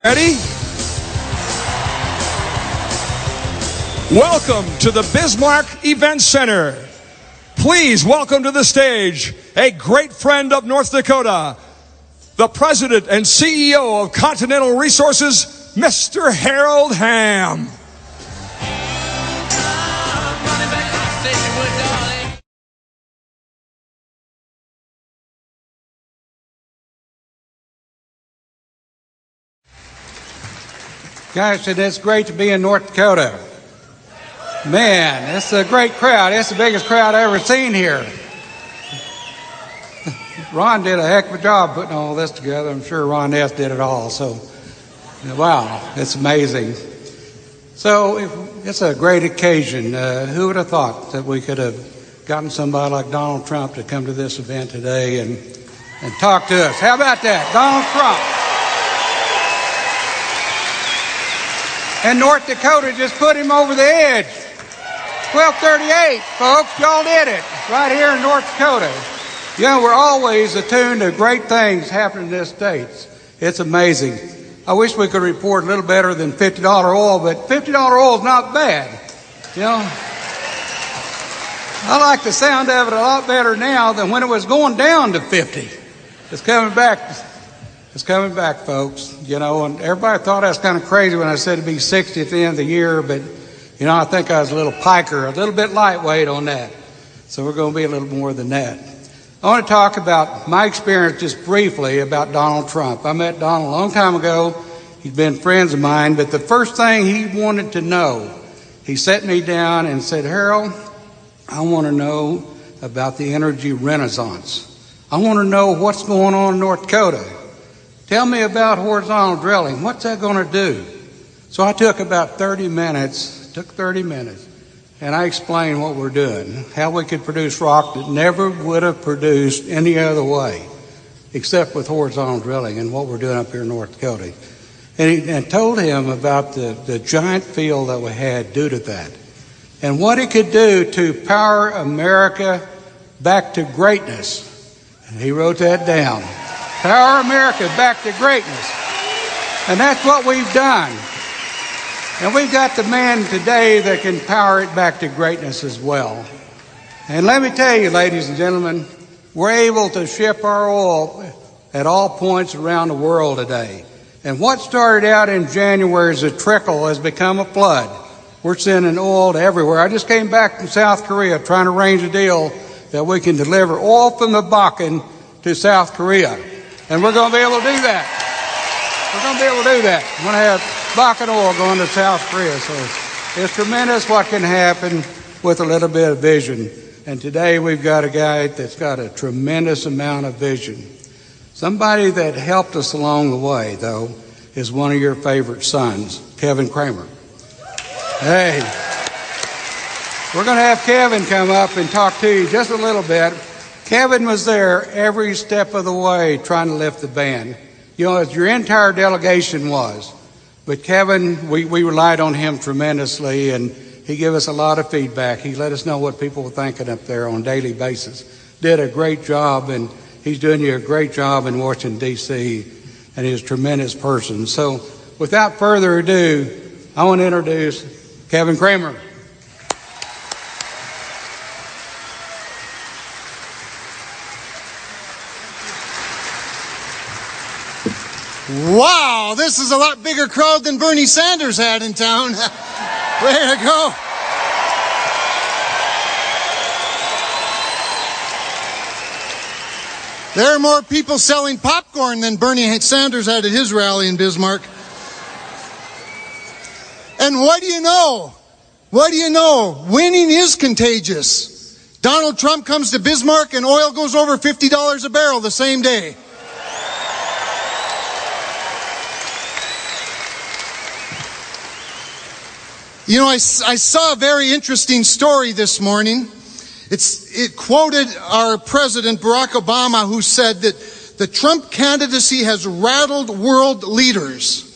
Ready? Welcome to the Bismarck Event Center. Please welcome to the stage a great friend of North Dakota, the President and CEO of Continental Resources, Mr. Harold Hamm. Guys, it's great to be in North Dakota. Man, it's a great crowd. It's the biggest crowd I've ever seen here. Ron did a heck of a job putting all this together. I'm sure Ron S. did it all. So, wow, it's amazing. So, it's a great occasion. Who would have thought that we could have gotten somebody like Donald Trump to come to this event today and talk to us? How about that? Donald Trump. And North Dakota just put him over the edge. 1238, folks, y'all did it. Right here in North Dakota. You know, we're always attuned to great things happening in this state. It's amazing. I wish we could report a little better than $50 oil, but $50 oil is not bad. You know, I like the sound of it a lot better now than when it was going down to 50. It's coming back. It's coming back, folks. You know, and everybody thought I was kind of crazy when I said it'd be 60 at the end of the year, but, you know, I think I was a little piker, a little bit lightweight on that. So we're going to be a little more than that. I want to talk about my experience just briefly about Donald Trump. I met Donald a long time ago. He's been friends of mine, but the first thing he wanted to know, he sat me down and said, Harold, I want to know about the energy renaissance. I want to know what's going on in North Dakota. Tell me about horizontal drilling. What's that going to do? So I took about 30 minutes, and I explained what we're doing, how we could produce rock that never would have produced any other way, except with horizontal drilling and what we're doing up here in North Dakota. And told him about the giant field that we had due to that, and what it could do to power America back to greatness. And he wrote that down. Power America back to greatness. And that's what we've done. And we've got the man today that can power it back to greatness as well. And let me tell you, ladies and gentlemen, we're able to ship our oil at all points around the world today. And what started out in January as a trickle has become a flood. We're sending oil to everywhere. I just came back from South Korea trying to arrange a deal that we can deliver oil from the Bakken to South Korea. And we're going to be able to do that. We're going to be able to do that. We're going to have Bakken oil going to South Korea. So it's tremendous what can happen with a little bit of vision. And today we've got a guy that's got a tremendous amount of vision. Somebody that helped us along the way, though, is one of your favorite sons, Kevin Kramer. Hey, we're going to have Kevin come up and talk to you just a little bit. Kevin was there every step of the way trying to lift the band. You know, as your entire delegation was. But Kevin, we relied on him tremendously, and he gave us a lot of feedback. He let us know what people were thinking up there on a daily basis. Did a great job, and he's doing you a great job in Washington, D.C., and he's a tremendous person. So without further ado, I want to introduce Kevin Kramer. Wow, this is a lot bigger crowd than Bernie Sanders had in town. Way to go. There are more people selling popcorn than Bernie Sanders had at his rally in Bismarck. And what do you know? What do you know? Winning is contagious. Donald Trump comes to Bismarck and oil goes over $50 a barrel the same day. You know, I saw a very interesting story this morning. It quoted our president, Barack Obama, who said that the Trump candidacy has rattled world leaders.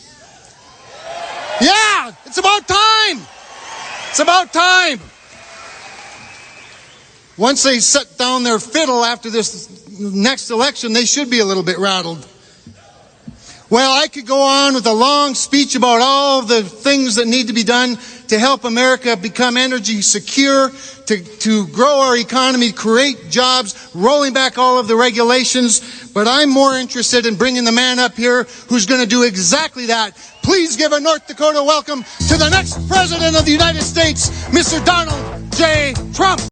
Yeah, it's about time. It's about time. Once they set down their fiddle after this next election, they should be a little bit rattled. Well, I could go on with a long speech about all the things that need to be done to help America become energy secure, to grow our economy, create jobs, rolling back all of the regulations. But I'm more interested in bringing the man up here who's going to do exactly that. Please give a North Dakota welcome to the next President of the United States, Mr. Donald J. Trump.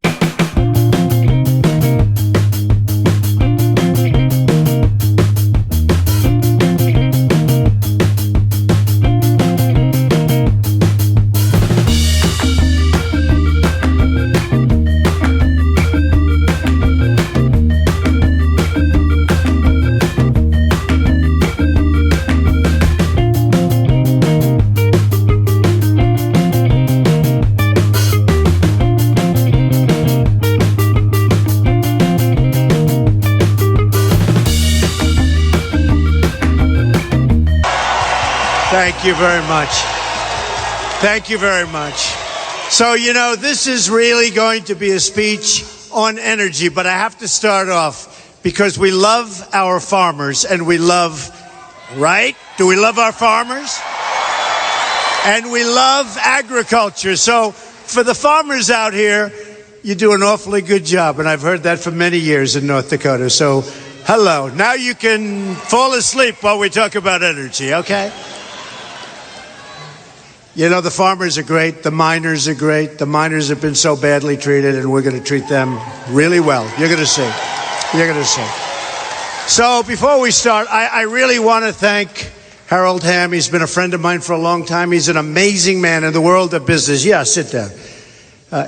Thank you very much. Thank you very much. So, you know, this is really going to be a speech on energy, but I have to start off because we love our farmers and we love, right? Do we love our farmers? And we love agriculture. So for the farmers out here, you do an awfully good job, and I've heard that for many years in North Dakota. So hello. Now you can fall asleep while we talk about energy, okay? You know, the farmers are great. The miners are great. The miners have been so badly treated, and we're going to treat them really well. You're going to see. You're going to see. So before we start, I really want to thank Harold Hamm. He's been a friend of mine for a long time. He's an amazing man in the world of business. Yeah, sit down.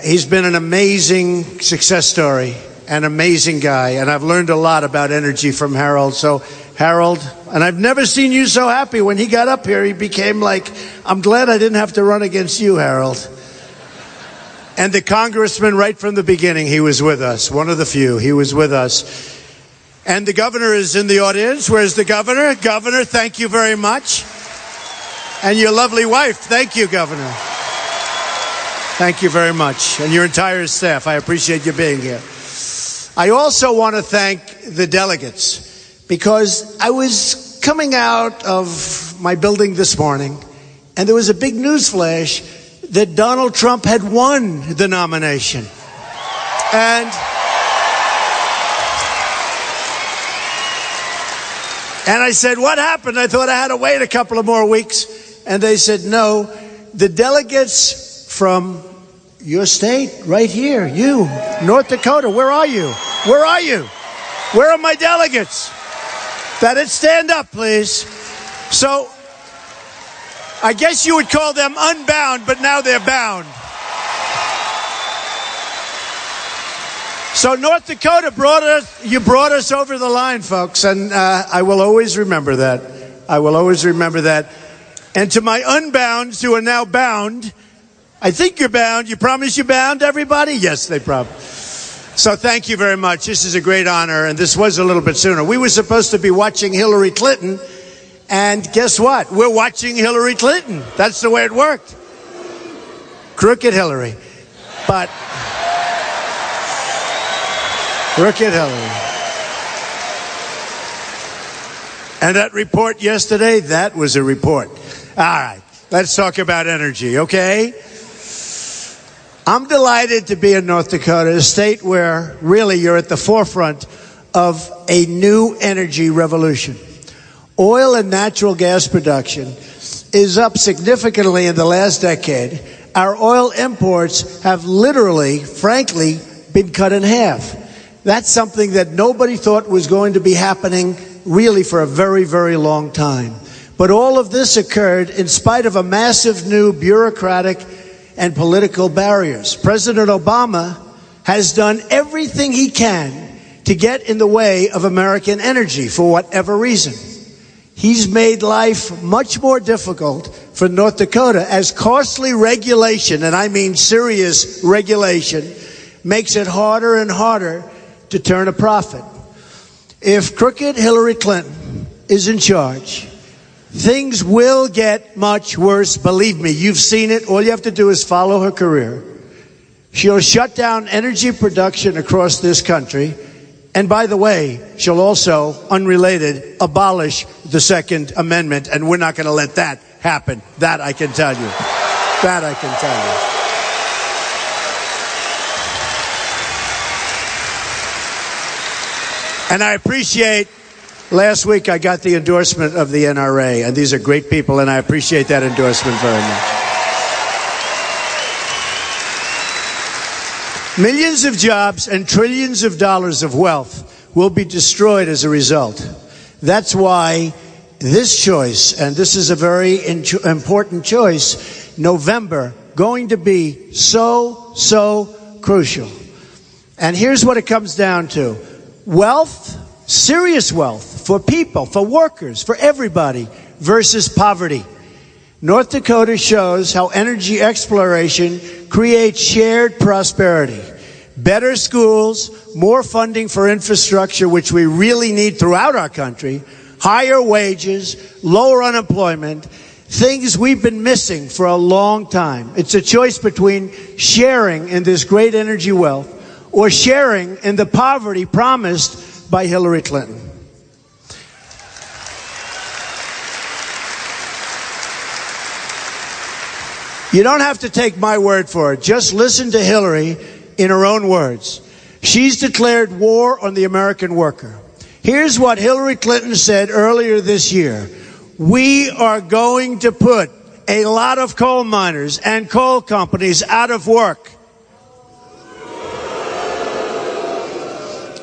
He's been an amazing success story, an amazing guy, and I've learned a lot about energy from Harold. So, Harold, and I've never seen you so happy. When he got up here, he became like, I'm glad I didn't have to run against you, Harold. And the congressman, right from the beginning, he was with us, one of the few. He was with us. And the governor is in the audience. Where's the governor? Governor, thank you very much. And your lovely wife, thank you, Governor. Thank you very much. And your entire staff, I appreciate you being here. I also want to thank the delegates, because I was coming out of my building this morning, and there was a big news flash that Donald Trump had won the nomination. And I said, what happened? I thought I had to wait a couple of more weeks. And they said, no, the delegates from your state, right here, you, North Dakota, where are you? Where are you? Where are my delegates? That'd stand up, please. So, I guess you would call them unbound, but now they're bound. So North Dakota brought us over the line, folks, and I will always remember that. I will always remember that. And to my unbounds who are now bound, I think you're bound. You promise you're bound, everybody? Yes, they promise. So thank you very much. This is a great honor, and this was a little bit sooner. We were supposed to be watching Hillary Clinton, and guess what? We're watching Hillary Clinton. That's the way it worked. Crooked Hillary. But crooked Hillary. And that report yesterday, that was a report. All right, let's talk about energy, okay? I'm delighted to be in North Dakota, a state where really you're at the forefront of a new energy revolution. Oil and natural gas production is up significantly in the last decade. Our oil imports have literally, frankly, been cut in half. That's something that nobody thought was going to be happening really for a very, very long time. But all of this occurred in spite of a massive new bureaucratic and political barriers. President Obama has done everything he can to get in the way of American energy for whatever reason. He's made life much more difficult for North Dakota as costly regulation, and I mean serious regulation, makes it harder and harder to turn a profit. If crooked Hillary Clinton is in charge, things will get much worse. Believe me, you've seen it. All you have to do is follow her career. She'll shut down energy production across this country, And by the way, she'll also, unrelated, abolish the Second Amendment, and we're not going to let that happen. That I can tell you. That I can tell you. And I appreciate, last week I got the endorsement of the NRA, and these are great people, and I appreciate that endorsement very much. Millions of jobs and trillions of dollars of wealth will be destroyed as a result. That's why this choice, and this is a very important choice, November, going to be so crucial. And here's what it comes down to. Wealth, serious wealth for people, for workers, for everybody, versus poverty. North Dakota shows how energy exploration creates shared prosperity. Better schools, more funding for infrastructure, which we really need throughout our country, higher wages, lower unemployment, things we've been missing for a long time. It's a choice between sharing in this great energy wealth or sharing in the poverty promised by Hillary Clinton. You don't have to take my word for it. Just listen to Hillary in her own words. She's declared war on the American worker. Here's what Hillary Clinton said earlier this year. We are going to put a lot of coal miners and coal companies out of work.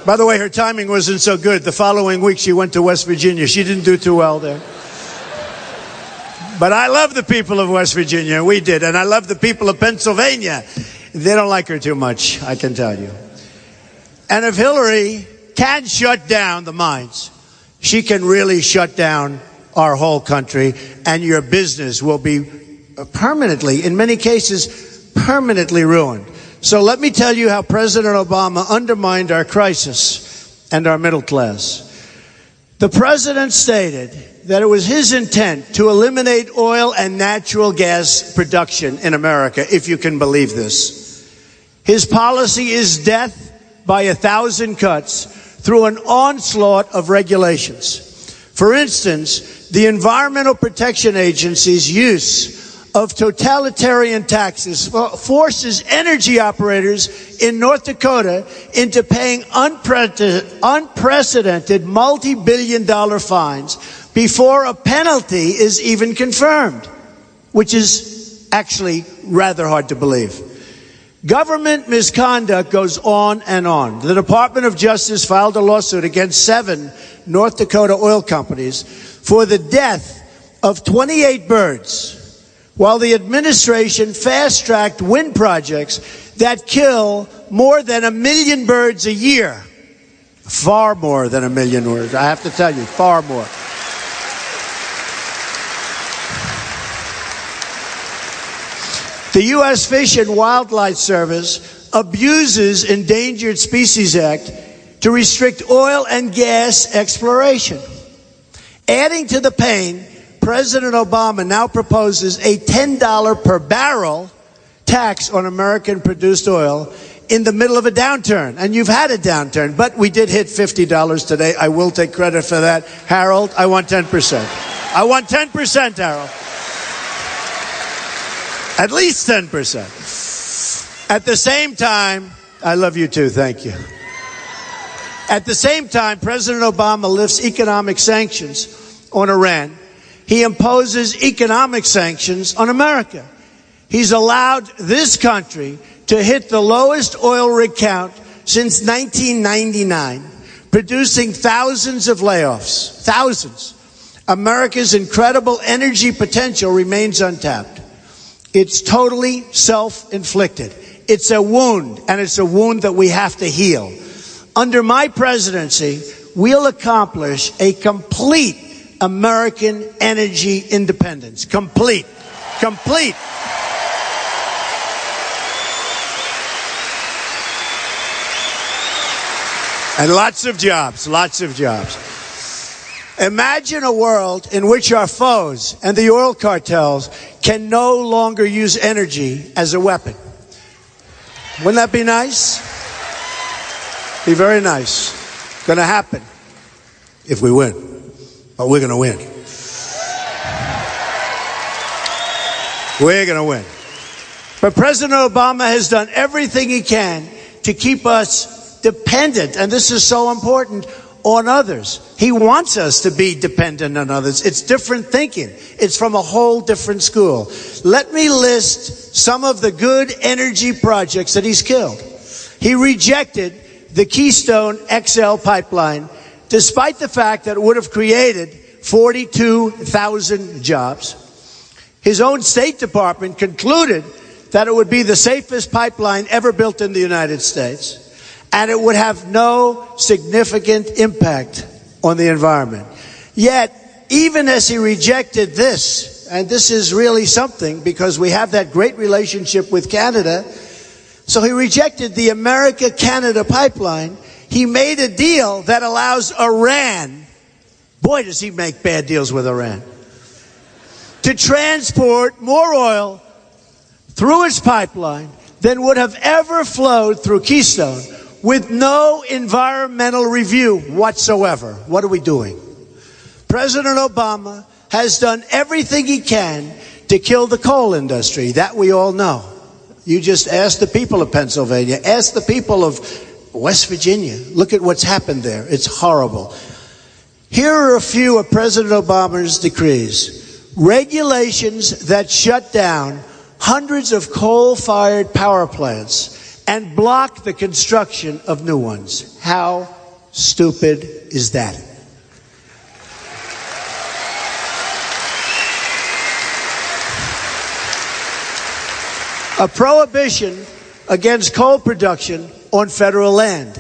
By the way, her timing wasn't so good. The following week, she went to West Virginia. She didn't do too well there. But I love the people of West Virginia. We did. And I love the people of Pennsylvania. They don't like her too much, I can tell you. And if Hillary can shut down the mines, she can really shut down our whole country, and your business will be permanently, in many cases, permanently ruined. So let me tell you how President Obama undermined our crisis and our middle class. The president stated that it was his intent to eliminate oil and natural gas production in America, if you can believe this. His policy is death by 1,000 cuts through an onslaught of regulations. For instance, the Environmental Protection Agency's use of totalitarian taxes forces energy operators in North Dakota into paying unprecedented multi-billion-dollar fines before a penalty is even confirmed, which is actually rather hard to believe. Government misconduct goes on and on. The Department of Justice filed a lawsuit against 7 North Dakota oil companies for the death of 28 birds, while the administration fast-tracked wind projects that kill more than 1 million birds a year. Far more than 1 million birds, I have to tell you, far more. The U.S. Fish and Wildlife Service abuses Endangered Species Act to restrict oil and gas exploration. Adding to the pain, President Obama now proposes a $10 per barrel tax on American-produced oil in the middle of a downturn. And you've had a downturn, but we did hit $50 today. I will take credit for that. Harold, I want 10%. I want 10%, Harold. At least 10%. At the same time, I love you too, thank you. At the same time, President Obama lifts economic sanctions on Iran. He imposes economic sanctions on America. He's allowed this country to hit the lowest oil rig count since 1999, producing thousands of layoffs. Thousands. America's incredible energy potential remains untapped. It's totally self-inflicted. It's a wound, and it's a wound that we have to heal. Under my presidency, we'll accomplish a complete American energy independence. Complete. Complete. And lots of jobs, lots of jobs. Imagine a world in which our foes and the oil cartels can no longer use energy as a weapon. Wouldn't that be nice? Be very nice. going to happen if we win. But we're going to win. We're going to win. But President Obama has done everything he can to keep us dependent, and this is so important, on others. He wants us to be dependent on others. It's different thinking. It's from a whole different school. Let me list some of the good energy projects that he's killed. He rejected the Keystone XL pipeline, despite the fact that it would have created 42,000 jobs. His own State Department concluded that it would be the safest pipeline ever built in the United States, and it would have no significant impact on the environment. Yet, even as he rejected this, and this is really something because we have that great relationship with Canada, so he rejected the America-Canada pipeline. He made a deal that allows Iran, boy does he make bad deals with Iran, to transport more oil through its pipeline than would have ever flowed through Keystone with no environmental review whatsoever. What are we doing? President Obama has done everything he can to kill the coal industry. That we all know. You just ask the people of Pennsylvania, ask the people of West Virginia. Look at what's happened there. It's horrible. Here are a few of President Obama's decrees. Regulations that shut down hundreds of coal-fired power plants and block the construction of new ones. How stupid is that? A prohibition against coal production on federal land.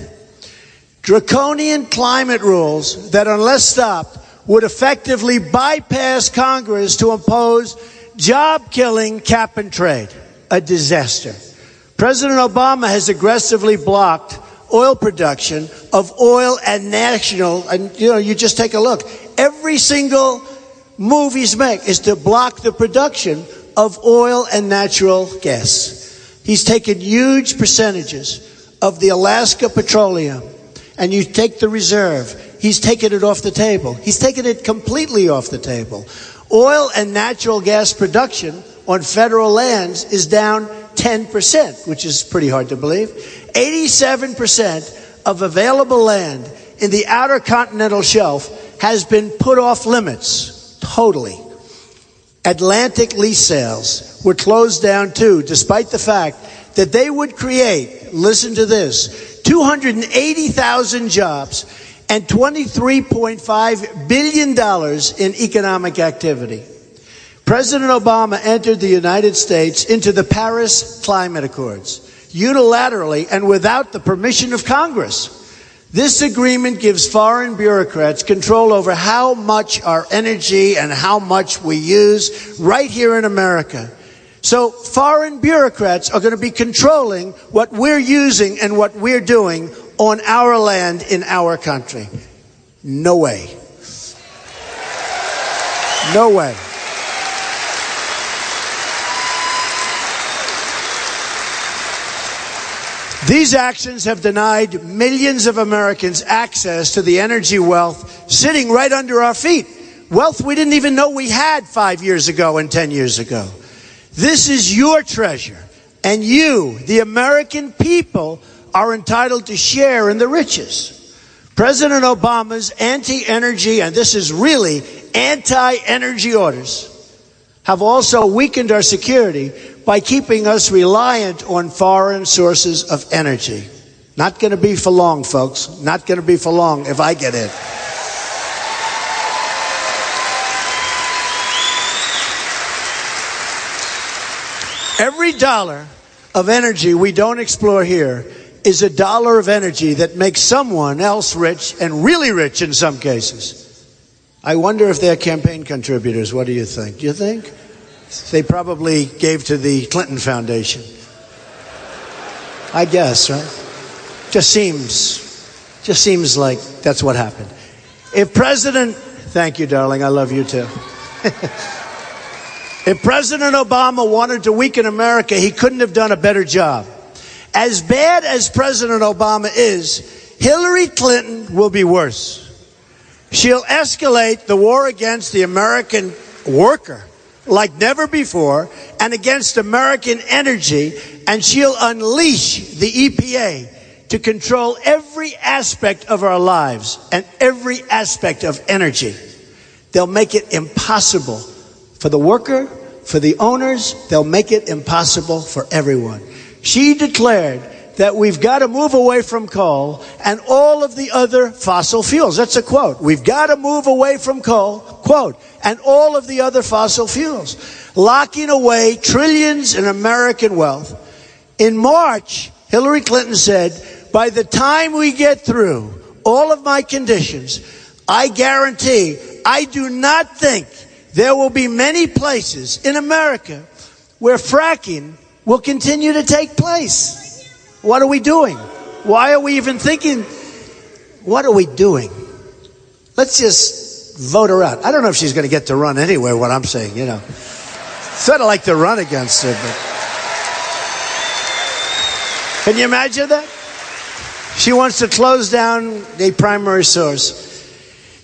Draconian climate rules that, unless stopped, would effectively bypass Congress to impose job-killing cap and trade. A disaster. President Obama has aggressively blocked oil production of oil and national, and you just take a look. Every single move he's made is to block the production of oil and natural gas. He's taken huge percentages of the Alaska Petroleum, and you take the reserve, he's taken it off the table. He's taken it completely off the table. Oil and natural gas production on federal lands is down 10%, which is pretty hard to believe. 87% of available land in the outer continental shelf has been put off limits, totally. Atlantic lease sales were closed down too, despite the fact that they would create, listen to this, 280,000 jobs and $23.5 billion in economic activity. President Obama entered the United States into the Paris Climate Accords unilaterally and without the permission of Congress. This agreement gives foreign bureaucrats control over how much our energy and how much we use right here in America. So foreign bureaucrats are going to be controlling what we're using and what we're doing on our land in our country. No way. No way. These actions have denied millions of Americans access to the energy wealth sitting right under our feet. Wealth we didn't even know we had 5 years ago and 10 years ago. This is your treasure, and you, the American people, are entitled to share in the riches. President Obama's anti-energy, and this is really anti-energy orders, have also weakened our security by keeping us reliant on foreign sources of energy. Not going to be for long, folks. Not going to be for long if I get in. Every dollar of energy we don't explore here is a dollar of energy that makes someone else rich, and really rich in some cases. I wonder if they're campaign contributors. What do you think? Do you think? They probably gave to the Clinton Foundation. I guess, right? Just seems like that's what happened. If thank you, darling, I love you too. If President Obama wanted to weaken America, he couldn't have done a better job. As bad as President Obama is, Hillary Clinton will be worse. She'll escalate the war against the American worker like never before and against American energy, and she'll unleash the EPA to control every aspect of our lives and every aspect of energy. They'll make it impossible for the worker, for the owners. They'll make it impossible for everyone. She declared that we've got to move away from coal and all of the other fossil fuels. That's a quote. We've got to move away from coal, quote, and all of the other fossil fuels, locking away trillions in American wealth. In March, Hillary Clinton said, by the time we get through all of my conditions, I guarantee, I do not think there will be many places in America where fracking will continue to take place. What are we doing? Why are we even thinking? What are we doing? Let's just vote her out. I don't know if she's going to get to run anyway, what I'm saying, you know. Sort of like to run against her, but can you imagine that? She wants to close down a primary source.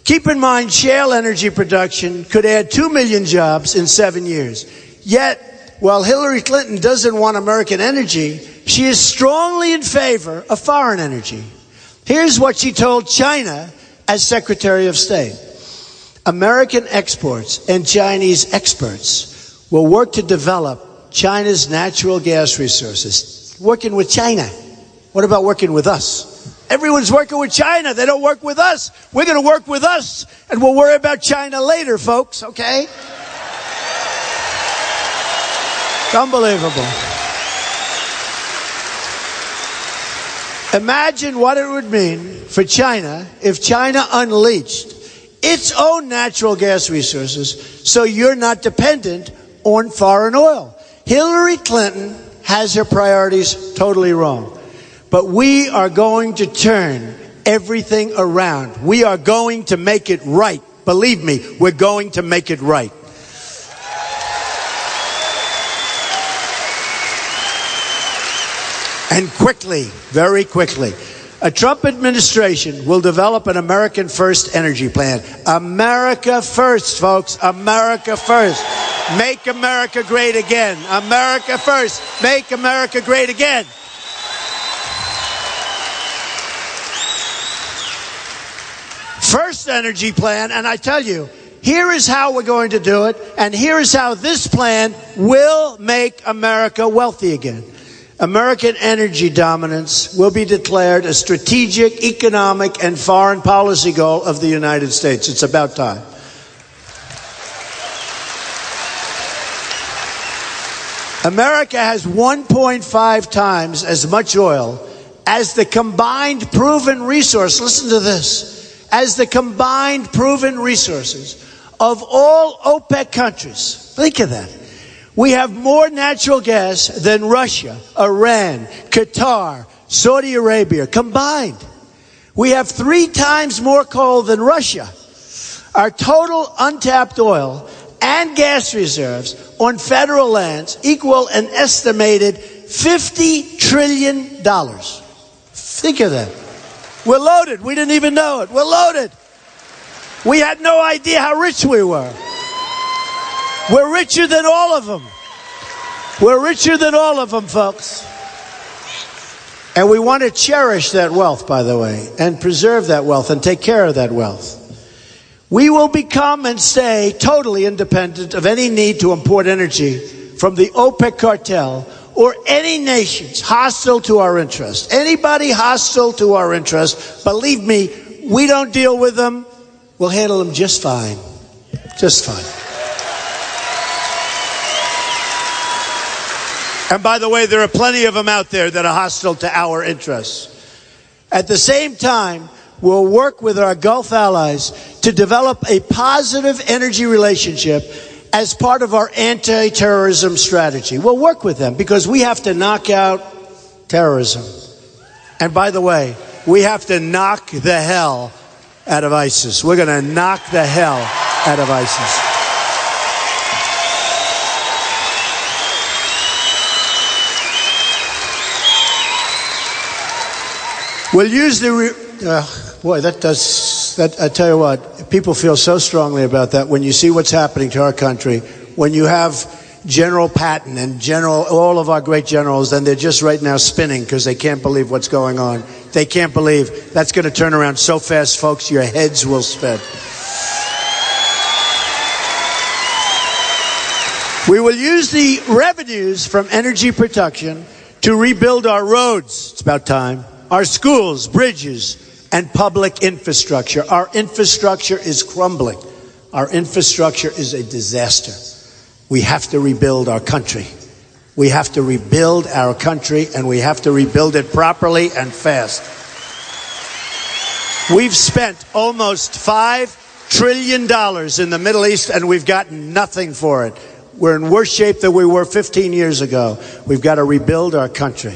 Keep in mind, shale energy production could add 2 million jobs in 7 years. Yet, while Hillary Clinton doesn't want American energy, she is strongly in favor of foreign energy. Here's what she told China as Secretary of State. American exports and Chinese experts will work to develop China's natural gas resources. Working with China. What about working with us? Everyone's working with China. They don't work with us. We're going to work with us, and we'll worry about China later, folks, okay? It's unbelievable. Imagine what it would mean for China if China unleashed its own natural gas resources so you're not dependent on foreign oil. Hillary Clinton has her priorities totally wrong. But we are going to turn everything around. We are going to make it right. Believe me, we're going to make it right. And quickly, very quickly, a Trump administration will develop an American First energy plan. America first, folks. America first. Make America great again. America first. Make America great again. First energy plan, and I tell you, here is how we're going to do it, and here is how this plan will make America wealthy again. American energy dominance will be declared a strategic, economic, and foreign policy goal of the United States. It's about time. America has 1.5 times as much oil as the combined proven resource. Listen to this. As the combined proven resources of all OPEC countries. Think of that. We have more natural gas than Russia, Iran, Qatar, Saudi Arabia combined. We have 3 times more coal than Russia. Our total untapped oil and gas reserves on federal lands equal an estimated $50 trillion. Think of that. We're loaded. We didn't even know it. We're loaded. We had no idea how rich we were. We're richer than all of them. We're richer than all of them, folks. And we want to cherish that wealth, by the way, and preserve that wealth and take care of that wealth. We will become and stay totally independent of any need to import energy from the OPEC cartel or any nations hostile to our interests. Anybody hostile to our interests, believe me, we don't deal with them. We'll handle them just fine. Just fine. And by the way, there are plenty of them out there that are hostile to our interests. At the same time, we'll work with our Gulf allies to develop a positive energy relationship as part of our anti-terrorism strategy. We'll work with them because we have to knock out terrorism. And by the way, we have to knock the hell out of ISIS. We're going to knock the hell out of ISIS. We'll use the Boy, that I tell you what, people feel so strongly about that when you see what's happening to our country, when you have General Patton and all of our great generals, and they're just right now spinning because they can't believe what's going on. They can't believe that's going to turn around so fast, folks, your heads will spin. We will use the revenues from energy production to rebuild our roads. It's about time. Our schools, bridges, and public infrastructure. Our infrastructure is crumbling. Our infrastructure is a disaster. We have to rebuild our country. We have to rebuild our country, and we have to rebuild it properly and fast. We've spent almost $5 trillion in the Middle East, and we've gotten nothing for it. We're in worse shape than we were 15 years ago. We've got to rebuild our country.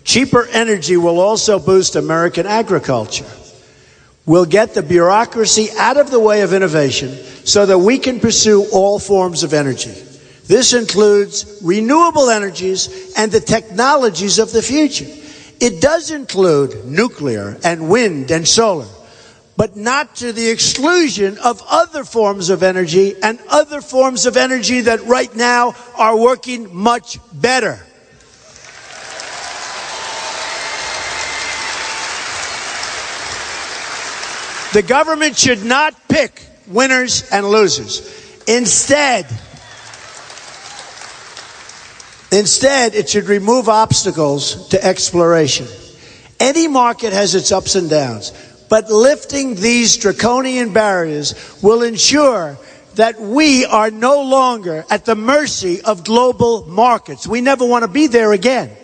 Cheaper energy will also boost American agriculture. We'll get the bureaucracy out of the way of innovation so that we can pursue all forms of energy. This includes renewable energies and the technologies of the future. It does include nuclear and wind and solar, but not to the exclusion of other forms of energy and other forms of energy that right now are working much better. The government should not pick winners and losers. Instead, it should remove obstacles to exploration. Any market has its ups and downs, but lifting these draconian barriers will ensure that we are no longer at the mercy of global markets. We never want to be there again.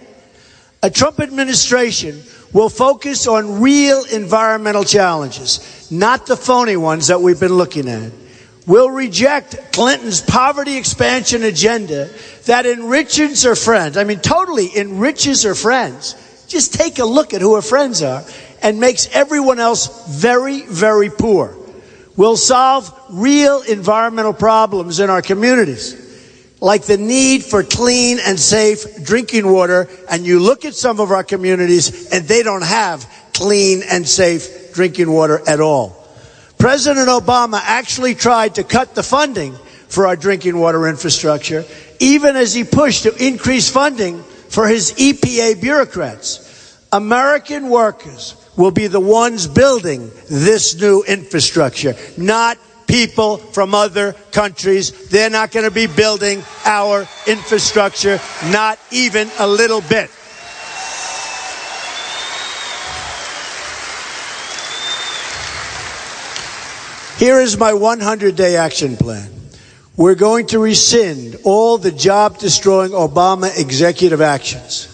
A Trump administration will focus on real environmental challenges, not the phony ones that we've been looking at. We'll reject Clinton's poverty expansion agenda that enriches her friends. I mean, totally enriches her friends. Just take a look at who her friends are and makes everyone else very, very poor. We'll solve real environmental problems in our communities, like the need for clean and safe drinking water. And you look at some of our communities and they don't have clean and safe drinking water at all. President Obama actually tried to cut the funding for our drinking water infrastructure, even as he pushed to increase funding for his EPA bureaucrats. American workers will be the ones building this new infrastructure, not people from other countries. They're not going to be building our infrastructure, not even a little bit. Here is my 100-day action plan. We're going to rescind all the job-destroying Obama executive actions.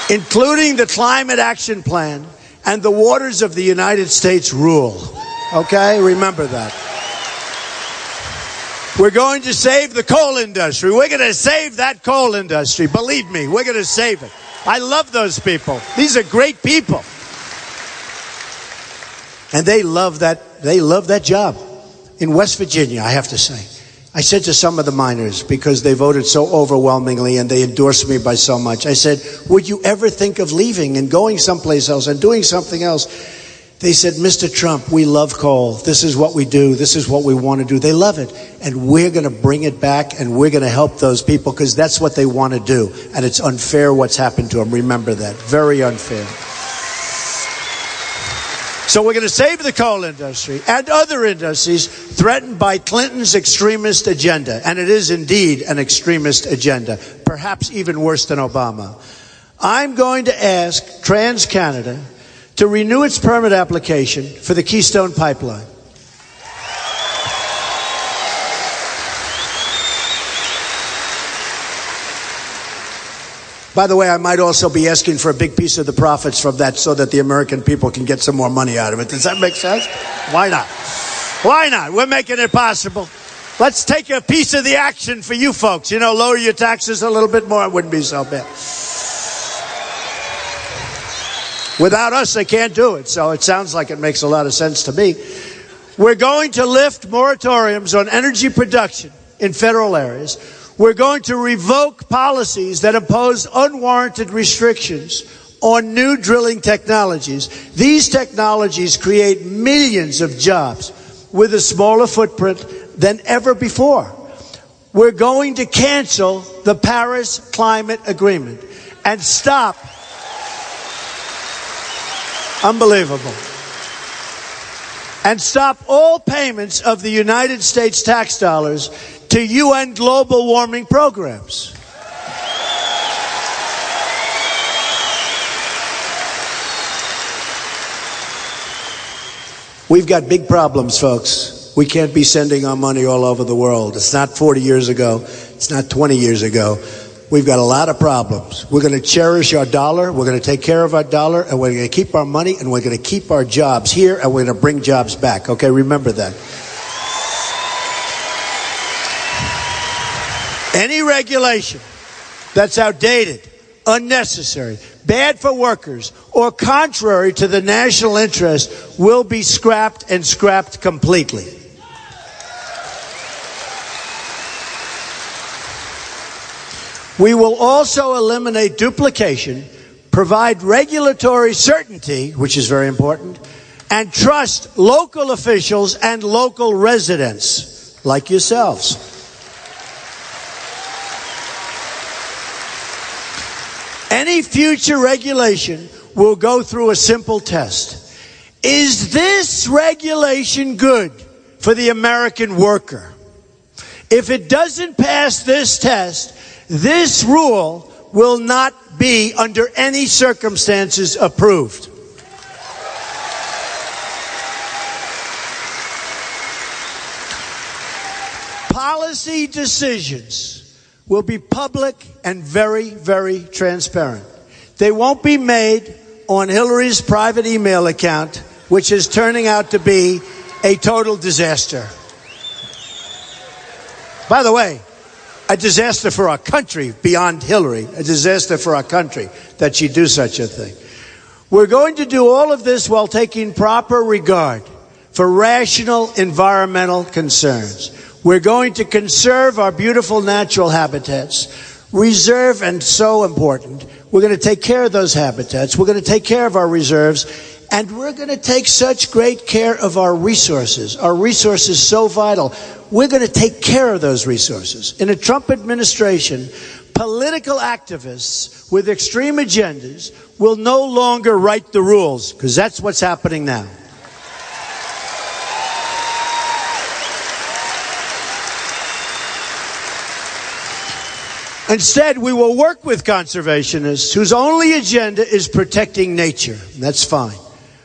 Including the Climate Action Plan and the Waters of the United States Rule. Okay, remember that. We're going to save the coal industry. We're going to save that coal industry. Believe me, we're going to save it. I love those people. These are great people. And they love that job. In West Virginia, I have to say. I said to some of the miners, because they voted so overwhelmingly and they endorsed me by so much, I said, would you ever think of leaving and going someplace else and doing something else? They said, Mr. Trump, we love coal. This is what we do. This is what we want to do. They love it. And we're going to bring it back, and we're going to help those people because that's what they want to do. And it's unfair what's happened to them. Remember that. Very unfair. So we're going to save the coal industry and other industries threatened by Clinton's extremist agenda. And it is indeed an extremist agenda, perhaps even worse than Obama. I'm going to ask TransCanada to renew its permit application for the Keystone Pipeline. By the way, I might also be asking for a big piece of the profits from that so that the American people can get some more money out of it. Does that make sense? Why not? Why not? We're making it possible. Let's take a piece of the action for you folks. You know, lower your taxes a little bit more. It wouldn't be so bad. Without us, they can't do it. So it sounds like it makes a lot of sense to me. We're going to lift moratoriums on energy production in federal areas. We're going to revoke policies that impose unwarranted restrictions on new drilling technologies. These technologies create millions of jobs with a smaller footprint than ever before. We're going to cancel the Paris Climate Agreement and stop. Unbelievable. And stop all payments of the United States tax dollars to UN global warming programs. We've got big problems, folks. We can't be sending our money all over the world. It's not 40 years ago. It's not 20 years ago. We've got a lot of problems. We're going to cherish our dollar. We're going to take care of our dollar, and we're going to keep our money, and we're going to keep our jobs here, and we're going to bring jobs back. Okay, remember that. Any regulation that's outdated, unnecessary, bad for workers, or contrary to the national interest will be scrapped and scrapped completely. We will also eliminate duplication, provide regulatory certainty, which is very important, and trust local officials and local residents like yourselves. Any future regulation will go through a simple test. Is this regulation good for the American worker? If it doesn't pass this test, this rule will not be, under any circumstances, approved. Policy decisions will be public and very, very transparent. They won't be made on Hillary's private email account, which is turning out to be a total disaster. By the way, a disaster for our country beyond Hillary, a disaster for our country that she do such a thing. We're going to do all of this while taking proper regard for rational environmental concerns. We're going to conserve our beautiful natural habitats, reserve, and so important, we're going to take care of those habitats, we're going to take care of our reserves, and we're going to take such great care of our resources so vital. We're going to take care of those resources. In a Trump administration, political activists with extreme agendas will no longer write the rules, because that's what's happening now. Instead, we will work with conservationists whose only agenda is protecting nature. That's fine.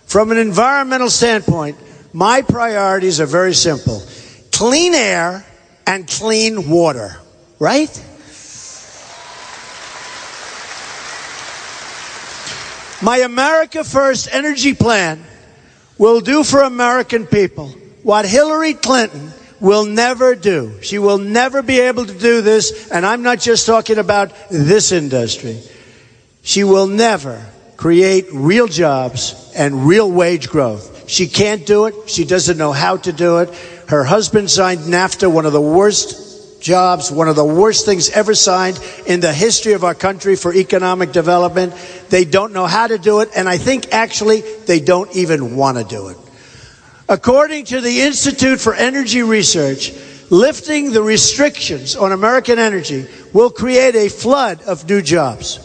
From an environmental standpoint, my priorities are very simple. Clean air and clean water, right? My America First energy plan will do for American people what Hillary Clinton will never do. She will never be able to do this, and I'm not just talking about this industry. She will never create real jobs and real wage growth. She can't do it. She doesn't know how to do it. Her husband signed NAFTA, one of the worst jobs, one of the worst things ever signed in the history of our country for economic development. They don't know how to do it, and I think actually they don't even want to do it. According to the Institute for Energy Research, lifting the restrictions on American energy will create a flood of new jobs.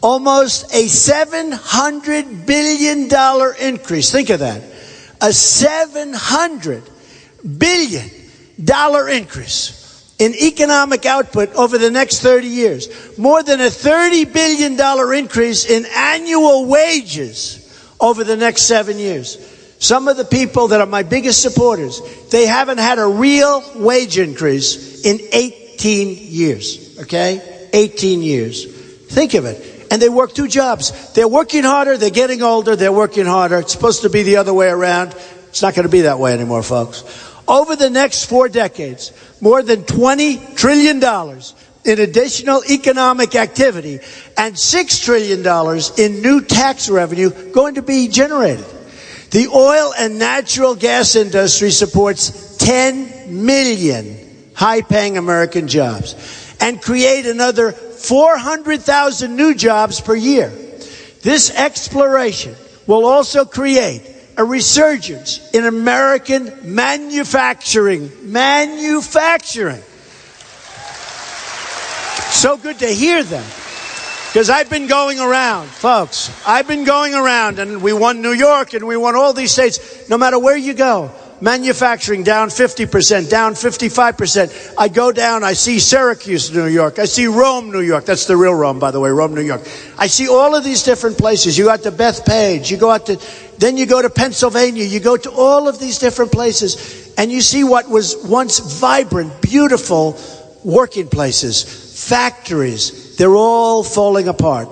Almost a $700 billion increase. Think of that. A $700 billion increase in economic output over the next 30 years. More than a $30 billion increase in annual wages over the next 7 years. Some of the people that are my biggest supporters, they haven't had a real wage increase in 18 years, okay? 18 years. Think of it. And they work two jobs. They're working harder, they're getting older, they're working harder. It's supposed to be the other way around. It's not going to be that way anymore, folks. Over the next 4 decades, more than $20 trillion in additional economic activity and $6 trillion in new tax revenue going to be generated. The oil and natural gas industry supports 10 million high-paying American jobs. and create another 400,000 new jobs per year. This exploration will also create a resurgence in American manufacturing. So good to hear them. Because I've been going around, folks. I've been going around, and we won New York, and we won all these states. No matter where you go, manufacturing down 50%, down 55%. I go down, I see Syracuse, New York. I see Rome, New York. That's the real Rome, by the way, Rome, New York. I see all of these different places. You go out to Bethpage, then you go to Pennsylvania, you go to all of these different places, and you see what was once vibrant, beautiful working places, factories. They're all falling apart.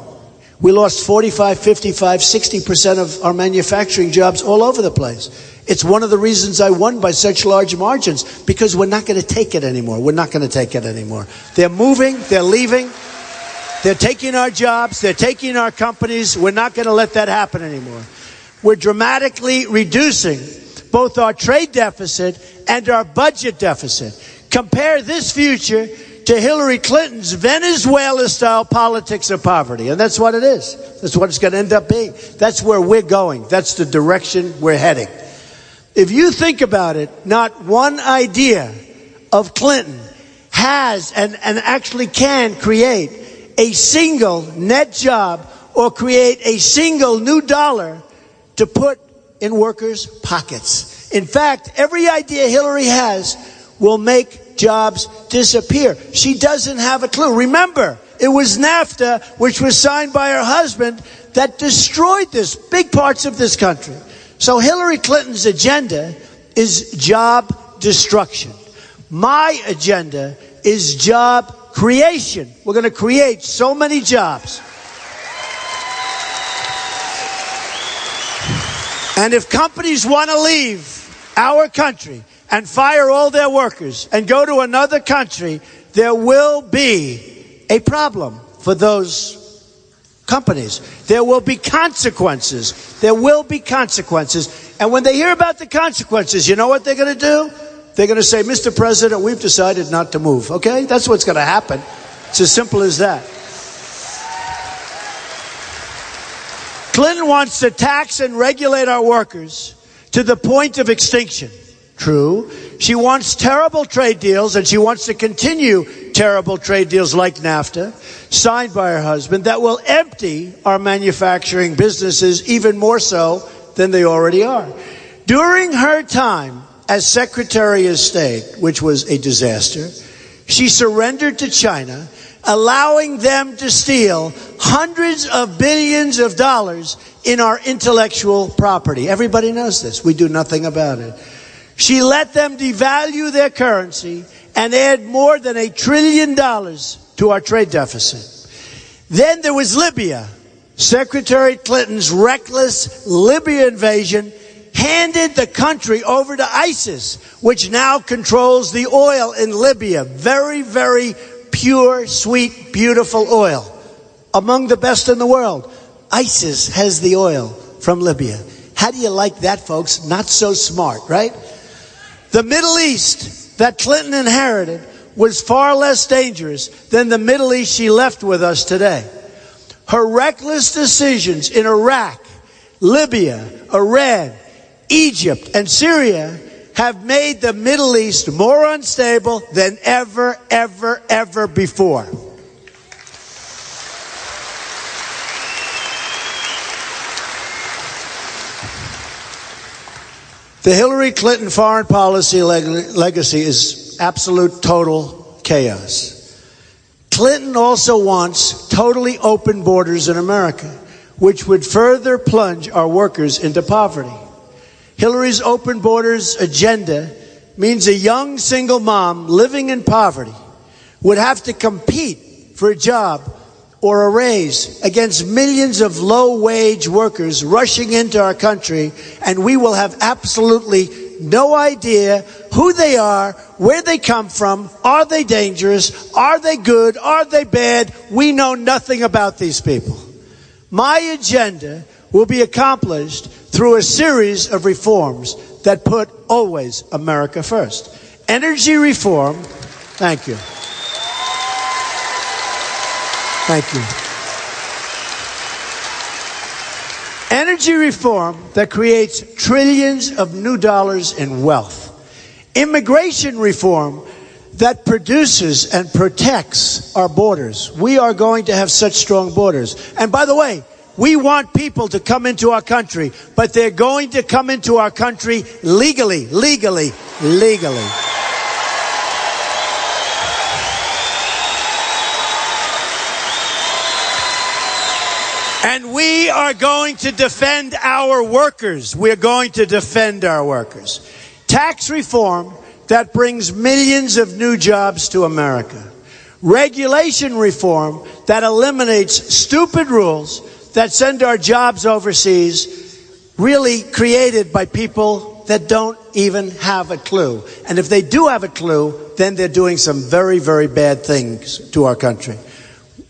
We lost 45, 55, 60% of our manufacturing jobs all over the place. It's one of the reasons I won by such large margins, because we're not going to take it anymore. We're not going to take it anymore. They're moving, they're leaving, they're taking our jobs, they're taking our companies. We're not going to let that happen anymore. We're dramatically reducing both our trade deficit and our budget deficit. Compare this future to Hillary Clinton's Venezuela-style politics of poverty. And that's what it is. That's what it's going to end up being. That's where we're going. That's the direction we're heading. If you think about it, not one idea of Clinton has and actually can create a single net job or create a single new dollar to put in workers' pockets. In fact, every idea Hillary has will make jobs disappear. She doesn't have a clue. Remember, it was NAFTA, which was signed by her husband, that destroyed big parts of this country. So Hillary Clinton's agenda is job destruction. My agenda is job creation. We're going to create so many jobs. And if companies want to leave our country and fire all their workers and go to another country, there will be a problem for those companies. There will be consequences. There will be consequences. And when they hear about the consequences, you know what they're going to do? They're going to say, Mr. President, we've decided not to move. Okay? That's what's going to happen. It's as simple as that. Clinton wants to tax and regulate our workers to the point of extinction. True. She wants terrible trade deals, and she wants to continue terrible trade deals like NAFTA, signed by her husband, that will empty our manufacturing businesses even more so than they already are. During her time as Secretary of State, which was a disaster, she surrendered to China, allowing them to steal hundreds of billions of dollars in our intellectual property. Everybody knows this. We do nothing about it. She let them devalue their currency and add more than $1 trillion to our trade deficit. Then there was Libya. Secretary Clinton's reckless Libya invasion handed the country over to ISIS, which now controls the oil in Libya. Very, very pure, sweet, beautiful oil. Among the best in the world. ISIS has the oil from Libya. How do you like that, folks? Not so smart, right? The Middle East that Clinton inherited was far less dangerous than the Middle East she left with us today. Her reckless decisions in Iraq, Libya, Iran, Egypt, and Syria have made the Middle East more unstable than ever, ever, ever before. The Hillary Clinton foreign policy legacy is absolute total chaos. Clinton also wants totally open borders in America, which would further plunge our workers into poverty. Hillary's open borders agenda means a young single mom living in poverty would have to compete for a job or a raise against millions of low-wage workers rushing into our country, and we will have absolutely no idea who they are, where they come from, are they dangerous, are they good, are they bad? We know nothing about these people. My agenda will be accomplished through a series of reforms that put always America first. Energy reform, thank you. Thank you. Energy reform that creates trillions of new dollars in wealth. Immigration reform that produces and protects our borders. We are going to have such strong borders. And by the way, we want people to come into our country, but they're going to come into our country legally. And we are going to defend our workers. We're going to defend our workers. Tax reform that brings millions of new jobs to America. Regulation reform that eliminates stupid rules that send our jobs overseas, really created by people that don't even have a clue. And if they do have a clue, then they're doing some very, very bad things to our country.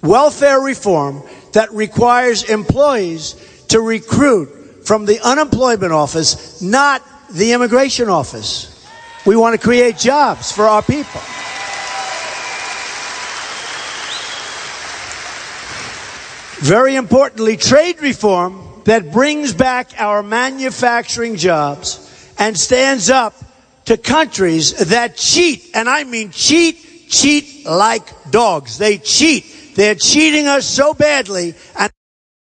Welfare reform that requires employees to recruit from the unemployment office, not the immigration office. We want to create jobs for our people. Very importantly, trade reform that brings back our manufacturing jobs and stands up to countries that cheat, and I mean cheat like dogs. They cheat. They're cheating us so badly, and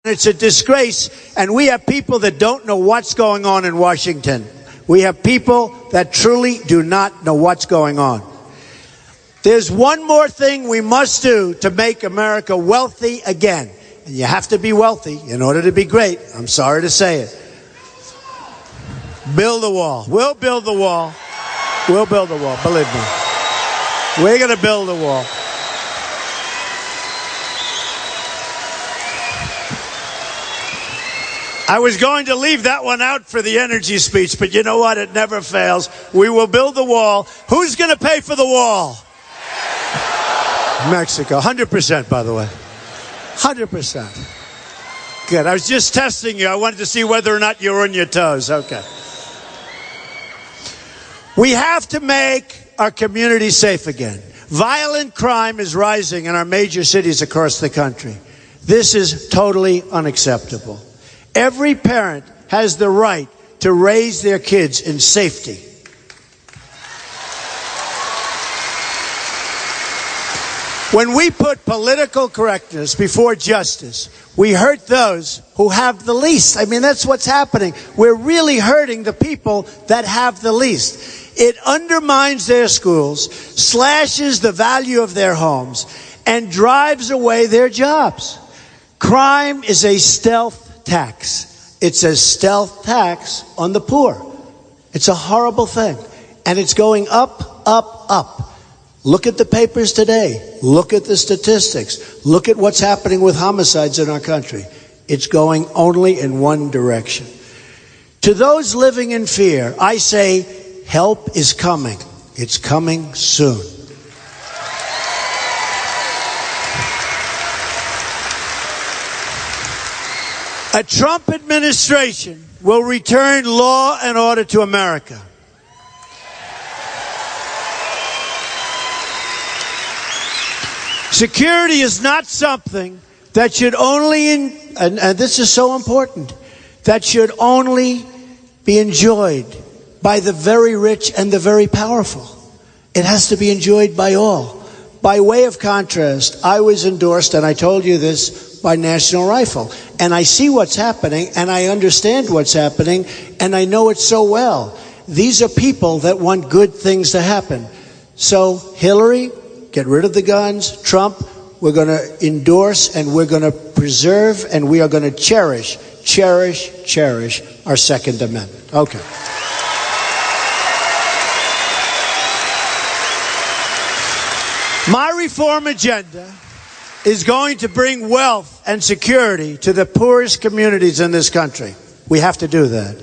it's a disgrace. And we have people that don't know what's going on in Washington. We have people that truly do not know what's going on. There's one more thing we must do to make America wealthy again. And you have to be wealthy in order to be great. I'm sorry to say it. Build the wall. We'll build the wall. We'll build the wall. Believe me. We're going to build the wall. I was going to leave that one out for the energy speech, but you know what? It never fails. We will build the wall. Who's going to pay for the wall? Mexico. 100%, by the way. 100%. Good. I was just testing you. I wanted to see whether or not you were on your toes. Okay. We have to make our communities safe again. Violent crime is rising in our major cities across the country. This is totally unacceptable. Every parent has the right to raise their kids in safety. When we put political correctness before justice, we hurt those who have the least. I mean, that's what's happening. We're really hurting the people that have the least. It undermines their schools, slashes the value of their homes, and drives away their jobs. Crime is a stealth tax. It's a stealth tax on the poor. It's a horrible thing. And it's going up, up, up. Look at the papers today. Look at the statistics. Look at what's happening with homicides in our country. It's going only in one direction. To those living in fear, I say, help is coming. It's coming soon. A Trump administration will return law and order to America. Security is not something that should only, and this is so important, that should only be enjoyed by the very rich and the very powerful. It has to be enjoyed by all. By way of contrast, I was endorsed, and I told you this, by National Rifle. And I see what's happening, and I understand what's happening, and I know it so well. These are people that want good things to happen. So, Hillary, get rid of the guns. Trump, we're going to endorse and we're going to preserve and we are going to cherish our Second Amendment. Okay. My reform agenda is going to bring wealth and security to the poorest communities in this country. We have to do that.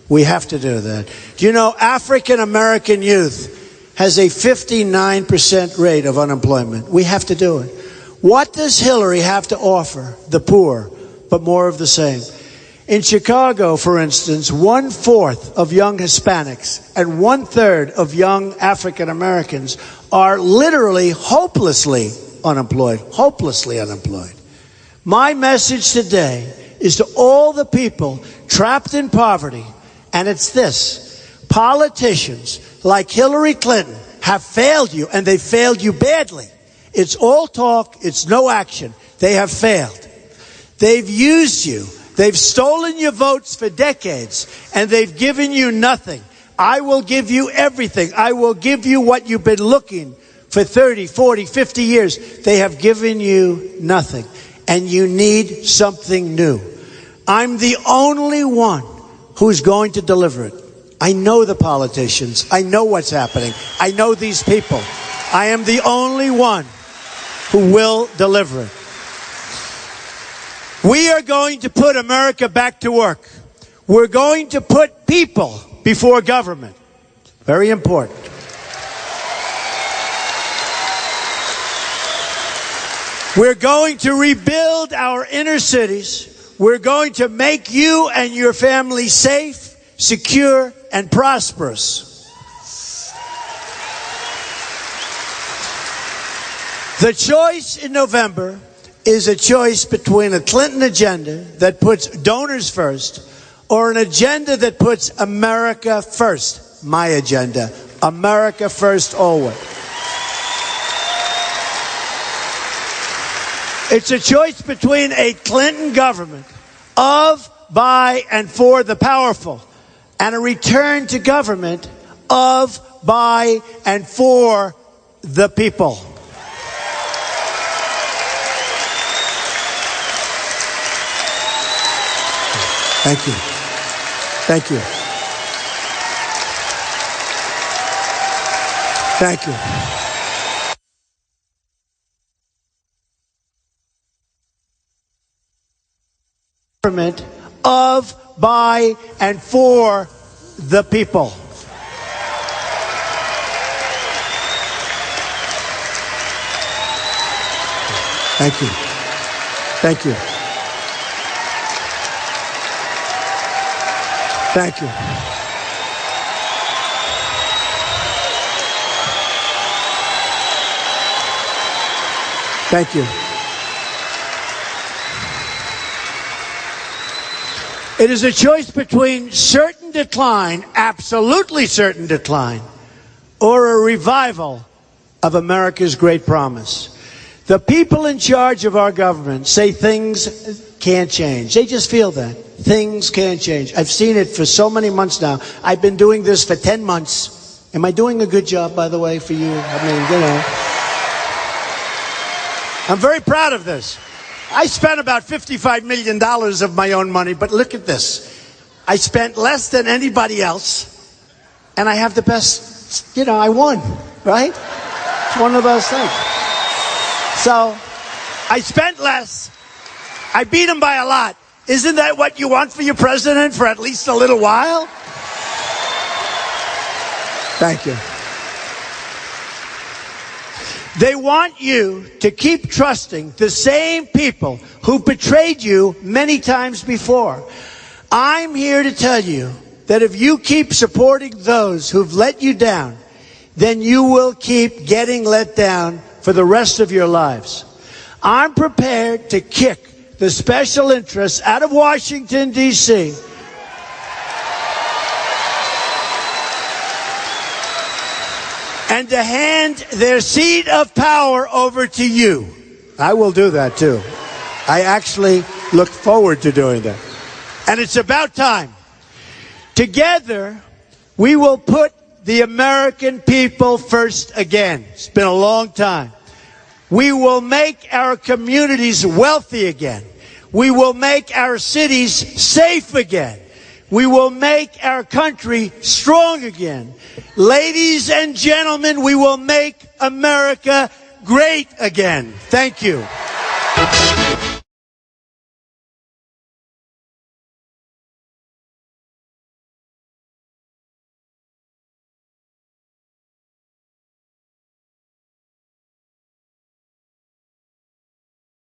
We have to do that. Do you know African American youth has a 59% rate of unemployment? We have to do it. What does Hillary have to offer the poor, but more of the same? In Chicago, for instance, 1/4 of young Hispanics and 1/3 of young African Americans are literally hopelessly unemployed, hopelessly unemployed. My message today is to all the people trapped in poverty, and it's this: politicians like Hillary Clinton have failed you, and they failed you badly. It's all talk, it's no action. They have failed. They've used you. They've stolen your votes for decades, and they've given you nothing. I will give you everything. I will give you what you've been looking for 30, 40, 50 years. They have given you nothing, and you need something new. I'm the only one who's going to deliver it. I know the politicians. I know what's happening. I know these people. I am the only one who will deliver it. We are going to put America back to work. We're going to put people before government. Very important. We're going to rebuild our inner cities. We're going to make you and your family safe, secure, and prosperous. The choice in November is a choice between a Clinton agenda that puts donors first or an agenda that puts America first. My agenda. America first always. It's a choice between a Clinton government of, by, and for the powerful, and a return to government of, by, and for the people. Thank you. Thank you. Thank you. Government of, by, and for the people. Thank you. Thank you. Thank you. Thank you. It is a choice between certain decline, absolutely certain decline, or a revival of America's great promise. The people in charge of our government say things can't change. They just feel that. Things can't change. I've seen it for so many months now. I've been doing this for 10 months. Am I doing a good job, by the way, for you? I mean, you know. I'm very proud of this. I spent about $55 million of my own money, but look at this. I spent less than anybody else, and I have the best, you know, I won, right? It's one of those things. So, I spent less. I beat him by a lot. Isn't that what you want for your president for at least a little while? Thank you. They want you to keep trusting the same people who betrayed you many times before. I'm here to tell you that if you keep supporting those who've let you down, then you will keep getting let down for the rest of your lives. I'm prepared to kick the special interests out of Washington, D.C. and to hand their seat of power over to you. I will do that too. I actually look forward to doing that. And it's about time. Together, we will put the American people first again. It's been a long time. We will make our communities wealthy again. We will make our cities safe again. We will make our country strong again. Ladies and gentlemen, we will make America great again. Thank you.